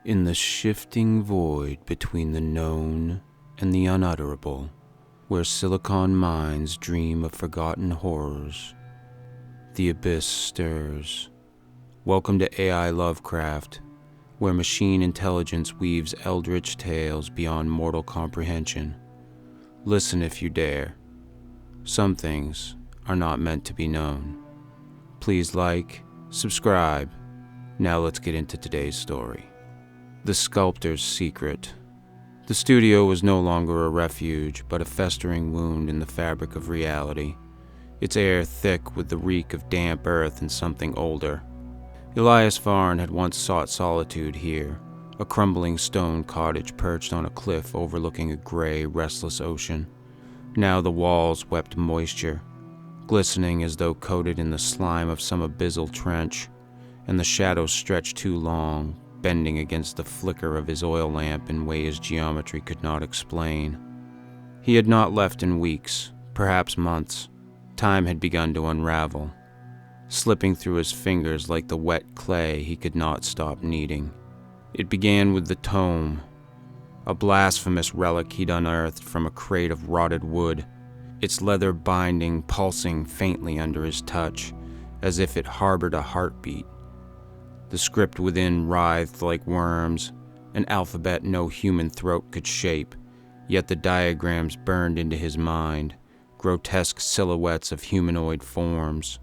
In the shifting void between the known and the unutterable, where silicon minds dream of forgotten horrors, the abyss stirs. Welcome to AI Lovecraft, where machine intelligence weaves eldritch tales beyond mortal comprehension. Listen if you dare. Some things are not meant to be known. Please like, subscribe. Now let's get into today's story. The Sculptor's Secret. The studio was no longer a refuge, but a festering wound in the fabric of reality, its air thick with the reek of damp earth and something older. Elias Varn had once sought solitude here, a crumbling stone cottage perched on a cliff overlooking a gray, restless ocean. Now the walls wept moisture, glistening as though coated in the slime of some abyssal trench, and the shadows stretched too long, bending against the flicker of his oil lamp in ways geometry could not explain. He had not left in weeks, perhaps months. Time had begun to unravel, slipping through his fingers like the wet clay he could not stop kneading. It began with the tome, a blasphemous relic he'd unearthed from a crate of rotted wood, its leather binding pulsing faintly under his touch, as if it harbored a heartbeat. The script within writhed like worms, an alphabet no human throat could shape, yet the diagrams burned into his mind, grotesque silhouettes of humanoid forms,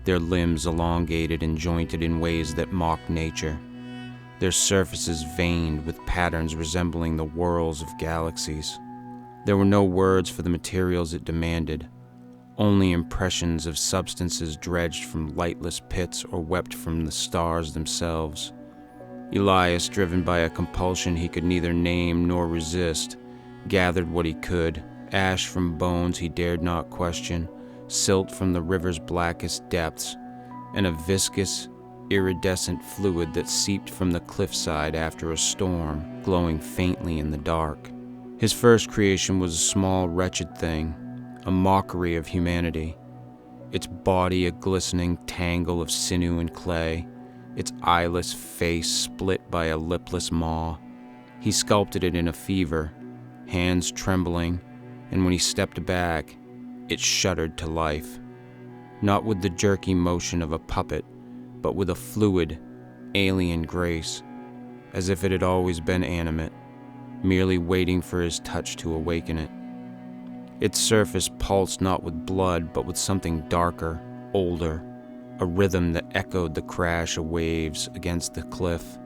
their limbs elongated and jointed in ways that mocked nature, their surfaces veined with patterns resembling the whorls of galaxies. There were no words for the materials it demanded, only impressions of substances dredged from lightless pits or wept from the stars themselves. Elias, driven by a compulsion he could neither name nor resist, gathered what he could, ash from bones he dared not question, silt from the river's blackest depths, and a viscous, iridescent fluid that seeped from the cliffside after a storm, glowing faintly in the dark. His first creation was a small, wretched thing, a mockery of humanity, its body a glistening tangle of sinew and clay, its eyeless face split by a lipless maw. He sculpted it in a fever, hands trembling, and when he stepped back, it shuddered to life, not with the jerky motion of a puppet, but with a fluid, alien grace, as if it had always been animate, merely waiting for his touch to awaken it. Its surface pulsed not with blood, but with something darker, older, a rhythm that echoed the crash of waves against the cliff,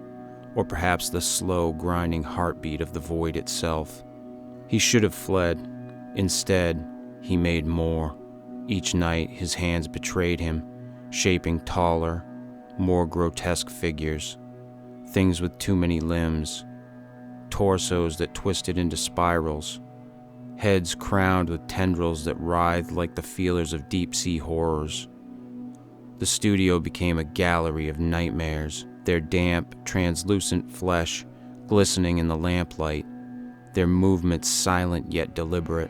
or perhaps the slow, grinding heartbeat of the void itself. He should have fled. Instead, he made more. Each night, his hands betrayed him, shaping taller, more grotesque figures, things with too many limbs, torsos that twisted into spirals, heads crowned with tendrils that writhed like the feelers of deep-sea horrors. The studio became a gallery of nightmares, their damp, translucent flesh glistening in the lamplight, their movements silent yet deliberate.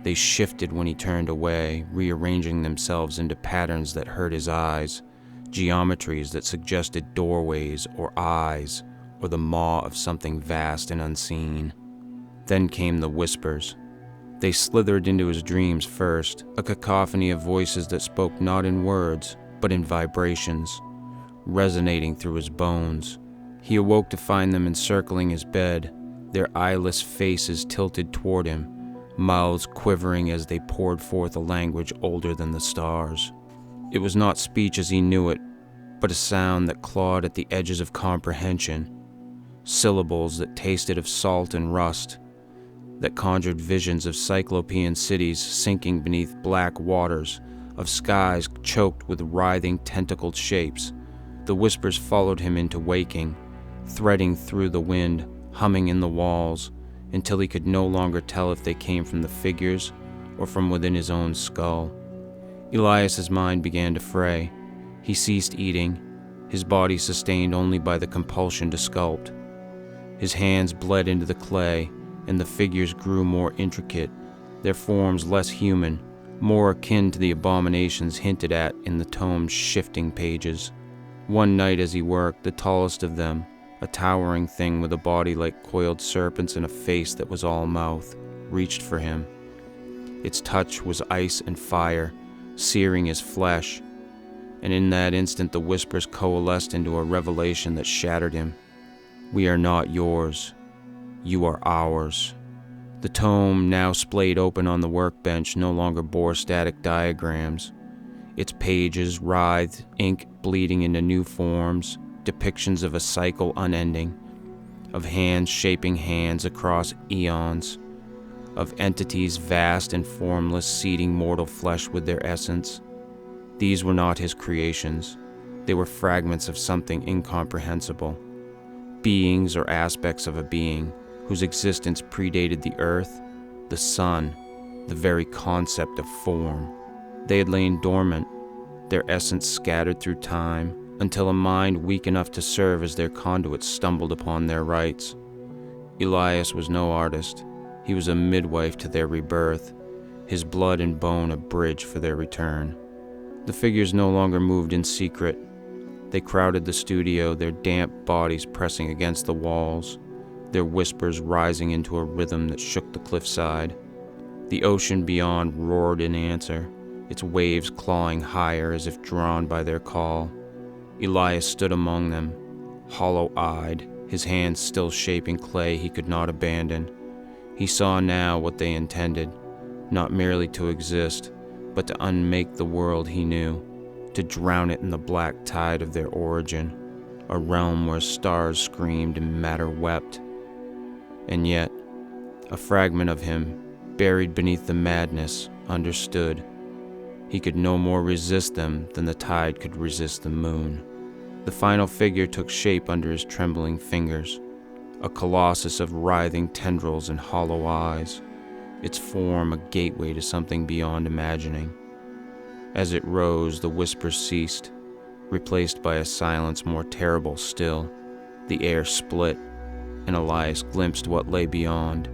They shifted when he turned away, rearranging themselves into patterns that hurt his eyes, geometries that suggested doorways or eyes, or the maw of something vast and unseen. Then came the whispers. They slithered into his dreams first, a cacophony of voices that spoke not in words, but in vibrations, resonating through his bones. He awoke to find them encircling his bed, their eyeless faces tilted toward him, mouths quivering as they poured forth a language older than the stars. It was not speech as he knew it, but a sound that clawed at the edges of comprehension, syllables that tasted of salt and rust, that conjured visions of cyclopean cities sinking beneath black waters, of skies choked with writhing tentacled shapes. The whispers followed him into waking, threading through the wind, humming in the walls, until he could no longer tell if they came from the figures or from within his own skull. Elias's mind began to fray. He ceased eating, his body sustained only by the compulsion to sculpt. His hands bled into the clay, and the figures grew more intricate, their forms less human, more akin to the abominations hinted at in the tome's shifting pages. One night as he worked, the tallest of them, A towering thing with a body like coiled serpents and a face that was all mouth, reached for him. Its touch was ice and fire, searing his flesh, and in that instant the whispers coalesced into a revelation that shattered him. We are not yours. You are ours. The tome, now splayed open on the workbench, no longer bore static diagrams. Its pages writhed, ink bleeding into new forms, depictions of a cycle unending, of hands shaping hands across eons, of entities vast and formless seeding mortal flesh with their essence. These were not his creations. They were fragments of something incomprehensible, beings or aspects of a being whose existence predated the earth, the sun, the very concept of form. They had lain dormant, their essence scattered through time, until a mind weak enough to serve as their conduit stumbled upon their rights. Elias was no artist. He was a midwife to their rebirth, his blood and bone a bridge for their return. The figures no longer moved in secret. They crowded the studio, their damp bodies pressing against the walls, their whispers rising into a rhythm that shook the cliffside. The ocean beyond roared in answer, its waves clawing higher as if drawn by their call. Elias stood among them, hollow-eyed, his hands still shaping clay he could not abandon. He saw now what they intended, not merely to exist, but to unmake the world he knew, to drown it in the black tide of their origin, a realm where stars screamed and matter wept. And yet, a fragment of him, buried beneath the madness, understood. He could no more resist them than the tide could resist the moon. The final figure took shape under his trembling fingers, a colossus of writhing tendrils and hollow eyes, its form a gateway to something beyond imagining. As it rose, the whispers ceased, replaced by a silence more terrible still. The air split, and Elias glimpsed what lay beyond,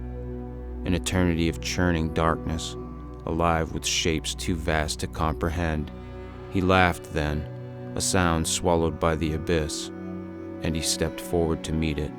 an eternity of churning darkness, alive with shapes too vast to comprehend. He laughed then, a sound swallowed by the abyss, and he stepped forward to meet it.